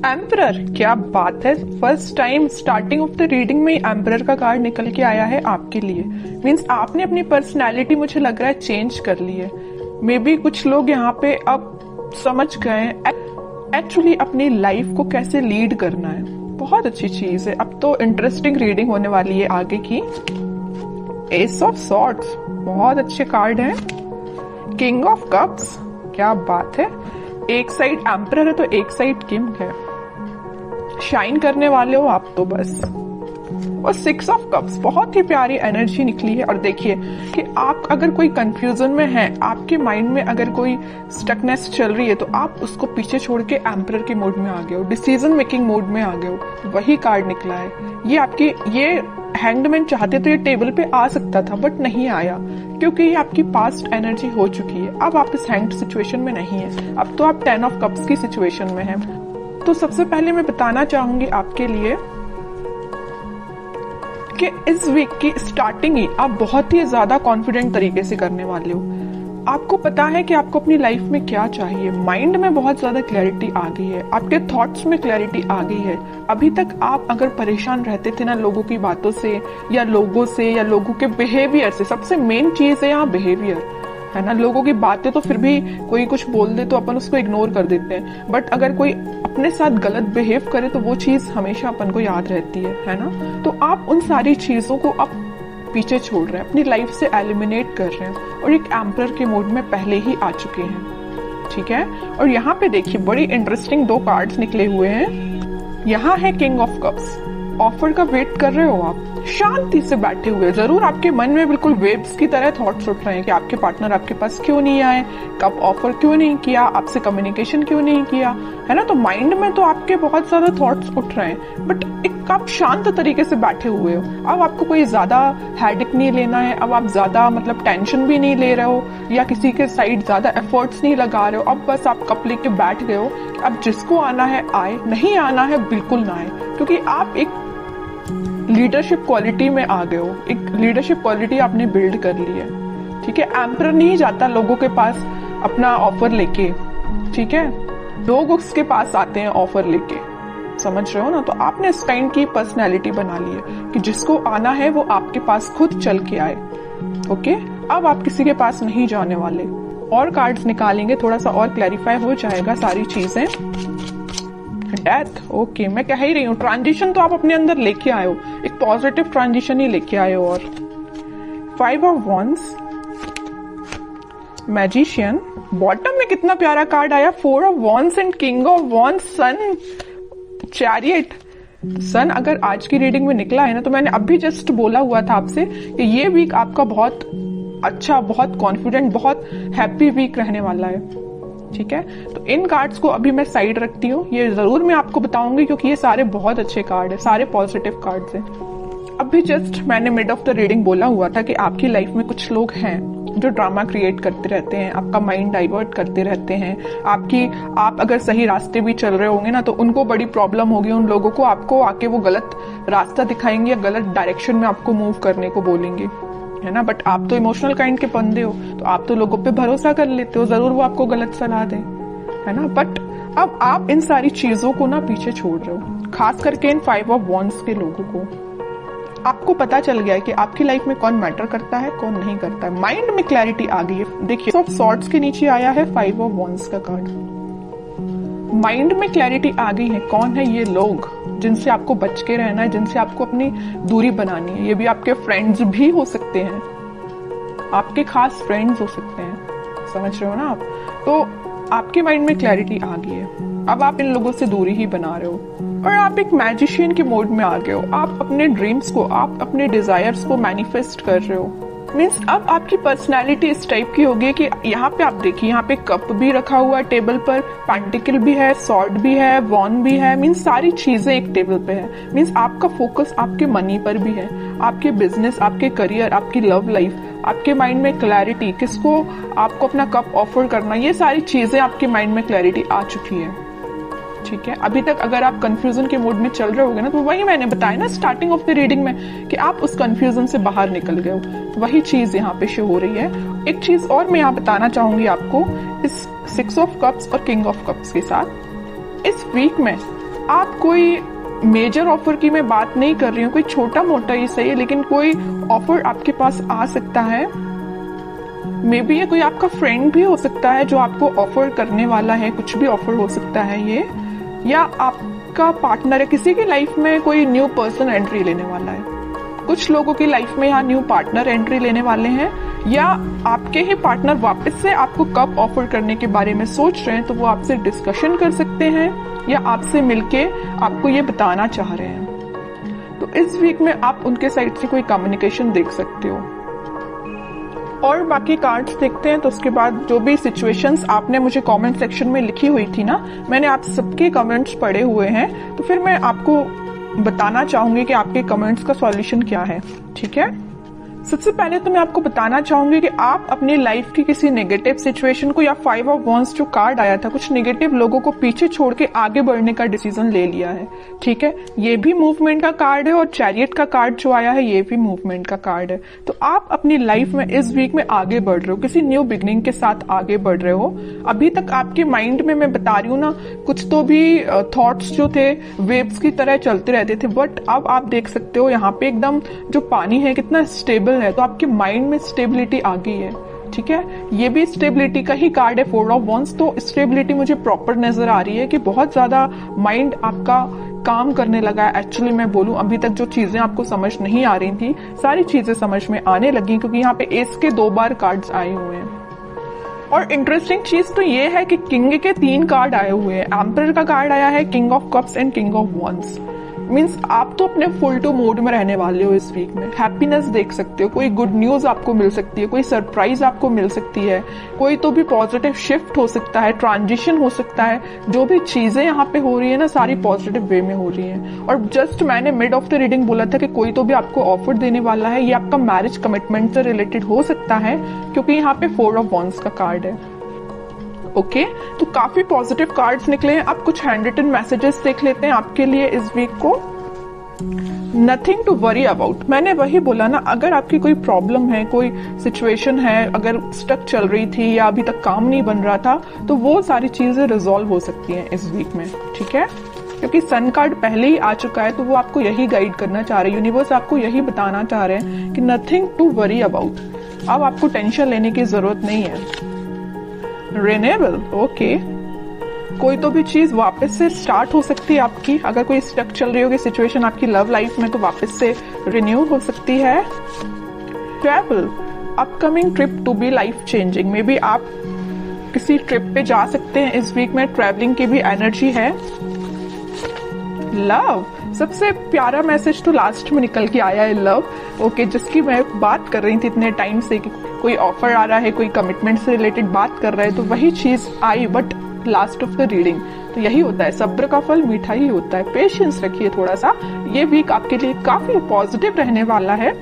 Emperor, क्या बात है। First time starting of the reading में एम्परर का कार्ड निकल के आया है आपके लिए। मीन्स आपने अपनी पर्सनैलिटी मुझे लग रहा है चेंज कर ली है। मे बी कुछ लोग यहाँ पे अब समझ गए एक्चुअली अपनी लाइफ को कैसे लीड करना है। बहुत अच्छी चीज है। अब तो इंटरेस्टिंग रीडिंग होने वाली है आगे की। एस ऑफ सॉर्ड्स, बहुत अच्छे कार्ड है। किंग ऑफ कप्स, क्या बात है। एक साइड एम्परर है तो एक साइड किंग है। शाइन करने वाले हो आप तो बस। और 6 ऑफ कप्स, बहुत ही प्यारी एनर्जी निकली है। और देखिए कि आप अगर कोई कंफ्यूजन में हैं, आपके माइंड में अगर कोई स्टकनेस चल रही है, तो आप उसको पीछे छोड़ के एम्परर के मोड में आ गए हो, डिसीजन मेकिंग मोड में आ गए हो। वही कार्ड निकला है। ये हैंगमैन चाहते तो ये टेबल पे आ सकता था बट नहीं आया, क्योंकि ये आपकी पास्ट एनर्जी हो चुकी है। अब आप इस हैंग्ड सिचुएशन में नहीं है। अब तो आप 10 ऑफ कप्स की सिचुएशन में हैं। तो सबसे पहले मैं बताना चाहूंगी आपके लिए कि इस वीक की स्टार्टिंग ही आप बहुत ही ज्यादा कॉन्फिडेंट तरीके से करने वाले हो। आपको पता है कि आपको अपनी लाइफ में क्या चाहिए। माइंड में बहुत ज्यादा क्लैरिटी आ गई है, आपके थॉट्स में क्लैरिटी आ गई है। अभी तक आप अगर परेशान रहते थे ना लोगों की बातों से या लोगों के बिहेवियर से। सबसे मेन चीज है यहाँ बिहेवियर, है ना। लोगों की बातें तो फिर भी कोई कुछ बोल दे तो अपन उसको इग्नोर कर देते हैं, बट अगर कोई अपने साथ गलत बिहेव करे तो वो चीज हमेशा अपन को याद रहती है ना। तो आप उन सारी चीजों को अब पीछे छोड़ रहे हैं, अपनी लाइफ से एलिमिनेट कर रहे हैं और एक एम्परर के मोड में पहले ही आ चुके हैं, ठीक है। और यहाँ पे देखिए बड़ी इंटरेस्टिंग 2 कार्ड्स निकले हुए हैं। यहाँ है किंग ऑफ कप्स। ऑफर का वेट कर रहे हो आप, शांति से बैठे हुए। जरूर आपके मन में बिल्कुल वेव्स की तरह थॉट्स उठ रहे हैं कि आपके पार्टनर आपके पास क्यों नहीं आए, कब ऑफर क्यों नहीं किया, आपसे कम्युनिकेशन क्यों नहीं किया, है ना। तो माइंड में तो आपके बहुत ज्यादा थॉट्स उठ रहे हैं, बट एक आप शांत तरीके से बैठे हुए हो। अब आपको कोई ज्यादा हेडेक नहीं लेना है। अब आप ज्यादा टेंशन भी नहीं ले रहे हो या किसी के साइड ज्यादा एफर्ट्स नहीं लगा रहे हो। अब बस आप कप लेके बैठ गए हो कि अब जिसको आना है आए, नहीं आना है बिल्कुल ना आए, क्योंकि आप एक लीडरशिप क्वालिटी में आ गए हो। एक लीडरशिप क्वालिटी आपने बिल्ड कर ली है, ठीक है। एम्परर नहीं जाता लोगों के पास अपना ऑफर लेके, ठीक है। लोग उसके पास आते हैं ऑफर लेके, समझ रहे हो ना। तो आपने इस काइंड की पर्सनैलिटी बना ली है कि जिसको आना है वो आपके पास खुद चल के आए, ओके। अब आप किसी के पास नहीं जाने वाले। और कार्ड्स निकालेंगे, थोड़ा सा और क्लैरिफाई हो जाएगा सारी चीजें। Death, okay. मैं कह ही रही हूँ ट्रांजिशन तो आप अपने अंदर लेके आए हो, एक पॉजिटिव ट्रांजिशन ही लेके आए हो। और 5 ऑफ वॉन्ड्स, मैजिशियन। बॉटम में कितना प्यारा कार्ड आया, 4 of wands and king of wands, sun, chariot. Sun अगर आज की रीडिंग में निकला है ना, तो मैंने अभी जस्ट बोला हुआ था आपसे कि ये वीक आपका बहुत अच्छा, बहुत कॉन्फिडेंट, बहुत हैप्पी वीक रहने वाला है, ठीक है। तो इन कार्ड्स को अभी मैं साइड रखती हूँ। ये जरूर मैं आपको बताऊंगी क्योंकि ये सारे बहुत अच्छे कार्ड है, सारे पॉजिटिव कार्ड्स हैं। अभी जस्ट मैंने मिड ऑफ द रीडिंग बोला हुआ था कि आपकी लाइफ में कुछ लोग हैं जो ड्रामा क्रिएट करते रहते हैं, आपका माइंड डाइवर्ट करते रहते हैं। आप अगर सही रास्ते भी चल रहे होंगे ना, तो उनको बड़ी प्रॉब्लम होगी। उन लोगों को आपको आके वो गलत रास्ता दिखाएंगे या गलत डायरेक्शन में आपको मूव करने को बोलेंगे, है ना। बट आप तो इमोशनल काइंड के बंदे हो, तो आप तो लोगों पे भरोसा कर लेते हो, जरूर वो आपको गलत सलाह दें, है ना। बट अब आप इन सारी चीजों को ना पीछे छोड़ रहे हो, खास करके इन 5 ऑफ वॉन्ड्स के लोगों को। आपको पता चल गया है कि आपकी लाइफ में कौन मैटर करता है, कौन नहीं करता है। माइंड में क्लैरिटी आ गई है। देखिए ऑफ सॉर्ड्स के नीचे आया है 5 ऑफ वॉन्ड्स का कार्ड। माइंड में क्लैरिटी आ गई है, कौन है ये लोग जिनसे आपको बच के रहना है, जिनसे आपको अपनी दूरी बनानी है। ये भी आपके फ्रेंड्स भी हो सकते हैं, आपके खास फ्रेंड्स हो सकते हैं, समझ रहे हो ना आप। तो आपके माइंड में क्लैरिटी आ गई है। अब आप इन लोगों से दूरी ही बना रहे हो और आप एक मैजिशियन के मोड में आ गए हो। आप अपने ड्रीम्स को, आप अपने डिजायर्स को मैनिफेस्ट कर रहे हो। मीन्स अब आपकी पर्सनैलिटी इस टाइप की होगी कि यहाँ पे आप देखिए, यहाँ पे कप भी रखा हुआ है टेबल पर, पेंटिकल भी है, सॉर्ड भी है, वॉन भी है। मीन्स सारी चीजें एक टेबल पे है। मीन्स आपका फोकस आपके मनी पर भी है, आपके बिजनेस, आपके करियर, आपकी लव लाइफ, आपके माइंड में क्लैरिटी, किसको आपको अपना कप ऑफर करना, ये सारी चीजें आपके माइंड में क्लैरिटी आ चुकी है, ठीक है। अभी तक अगर आप कंफ्यूजन के मोड में चल रहे होगे ना, तो वही मैंने बताया ना स्टार्टिंग ऑफ द रीडिंग में कि आप उस कंफ्यूजन से बाहर निकल गए हो। वही चीज यहाँ पे शो हो रही है। एक चीज और मैं यहाँ बताना चाहूंगी आपको, इस 6 ऑफ कप्स और किंग ऑफ कप्स के साथ इस वीक में आप कोई मेजर ऑफर की मैं बात नहीं कर रही हूँ, कोई छोटा मोटा ही सही है, लेकिन कोई ऑफर आपके पास आ सकता है। मे बी ये कोई आपका फ्रेंड भी हो सकता है जो आपको ऑफर करने वाला है, कुछ भी ऑफर हो सकता है ये, या आपका पार्टनर है, किसी की लाइफ में कोई न्यू पर्सन एंट्री लेने वाला है। कुछ लोगों की लाइफ में यहाँ न्यू पार्टनर एंट्री लेने वाले हैं, या आपके ही पार्टनर वापस से आपको कब ऑफर करने के बारे में सोच रहे हैं, तो वो आपसे डिस्कशन कर सकते हैं या आपसे मिलके आपको ये बताना चाह रहे हैं। तो इस वीक में आप उनके साइड से कोई कम्युनिकेशन देख सकते हो। और बाकी कार्ड्स देखते हैं, तो उसके बाद जो भी सिचुएशंस आपने मुझे कमेंट सेक्शन में लिखी हुई थी ना, मैंने आप सबके कमेंट्स पढ़े हुए हैं, तो फिर मैं आपको बताना चाहूंगी कि आपके कमेंट्स का सॉल्यूशन क्या है। ठीक है, सबसे पहले तो मैं आपको बताना चाहूंगी कि आप अपनी लाइफ की किसी नेगेटिव सिचुएशन को, या 5 ऑफ वांड्स जो कार्ड आया था, कुछ नेगेटिव लोगों को पीछे छोड़ के आगे बढ़ने का डिसीजन ले लिया है। ठीक है, ये भी मूवमेंट का कार्ड है, और चैरियट का कार्ड जो आया है ये भी मूवमेंट का कार्ड है। तो आप अपनी लाइफ में इस वीक में आगे बढ़ रहे हो, किसी न्यू बिगनिंग के साथ आगे बढ़ रहे हो। अभी तक आपके माइंड में मैं बता रही हूँ ना, कुछ तो भी थॉट्स जो थे वेव्स की तरह चलते रहते थे, बट अब आप देख सकते हो यहाँ पे एकदम जो पानी है कितना स्टेबल है, तो आपके माइंड में स्टेबिलिटी आ गई है। ठीक है, ये भी स्टेबिलिटी का ही कार्ड है, 4 ऑफ वांड्स। तो स्टेबिलिटी मुझे प्रॉपर नजर आ रही है कि बहुत ज्यादा माइंड आपका काम करने लगा है। एक्चुअली मैं बोलूं, अभी तक जो चीजें आपको समझ नहीं आ रही थी, सारी चीजें समझ में आने लगी, क्योंकि यहाँ पे एस के 2 बार कार्ड्स आए हुए हैं। और इंटरेस्टिंग चीज तो ये है कि किंग के 3 कार्ड आए हुए हैं। एम्परर का कार्ड आया है, king of cups and king of wands. Means आप तो अपने फुल टू मोड में रहने वाले हो इस वीक में। हैप्पीनेस देख सकते हो, कोई गुड न्यूज आपको मिल सकती है, कोई सरप्राइज आपको मिल सकती है, कोई तो भी पॉजिटिव शिफ्ट हो सकता है, ट्रांजिशन हो सकता है। जो भी चीजें यहाँ पे हो रही है ना, सारी पॉजिटिव वे में हो रही हैं। और जस्ट मैंने मिड ऑफ द रीडिंग बोला था कि कोई तो भी आपको ऑफर देने वाला है, ये आपका मैरिज कमिटमेंट से रिलेटेड हो सकता है, क्योंकि यहाँ पे 4 ऑफ वांड्स का कार्ड है। ओके, तो काफी पॉजिटिव कार्ड्स निकले हैं। अब कुछ हैंड रिटन मैसेजेस देख लेते हैं आपके लिए इस वीक को। नथिंग टू वरी अबाउट, मैंने वही बोला ना, अगर आपकी कोई प्रॉब्लम है, कोई सिचुएशन है, अगर स्टक चल रही थी या अभी तक काम नहीं बन रहा था, तो वो सारी चीजें रिजॉल्व हो सकती हैं इस वीक में। ठीक है, क्योंकि सन कार्ड पहले ही आ चुका है, तो वो आपको यही गाइड करना चाह रहे हैं, यूनिवर्स आपको यही बताना चाह रहे हैं कि नथिंग टू वरी अबाउट। अब आपको टेंशन लेने की जरूरत नहीं है। रिन्यूएबल, ओके, कोई तो भी चीज वापस से स्टार्ट हो सकती है आपकी। अगर कोई स्टक चल रही होगी सिचुएशन आपकी लव लाइफ में, तो वापस से रिन्यू हो सकती है। Travel, upcoming trip to be life changing, may be आप किसी ट्रिप पे जा सकते हैं इस वीक में, ट्रैवलिंग की भी एनर्जी है। लव, सबसे प्यारा मैसेज तो लास्ट में निकल के आया है, लव। ओके, जिसकी मैं बात कर रही थी इतने टाइम से कि कोई ऑफर आ रहा है, कोई कमिटमेंट से रिलेटेड बात कर रहा है, तो वही चीज आई, but last of the reading. तो यही होता है, सब्र का फल मीठा ही होता है। पेशेंस रखिए थोड़ा सा, ये वीक आपके लिए काफी पॉजिटिव रहने वाला है।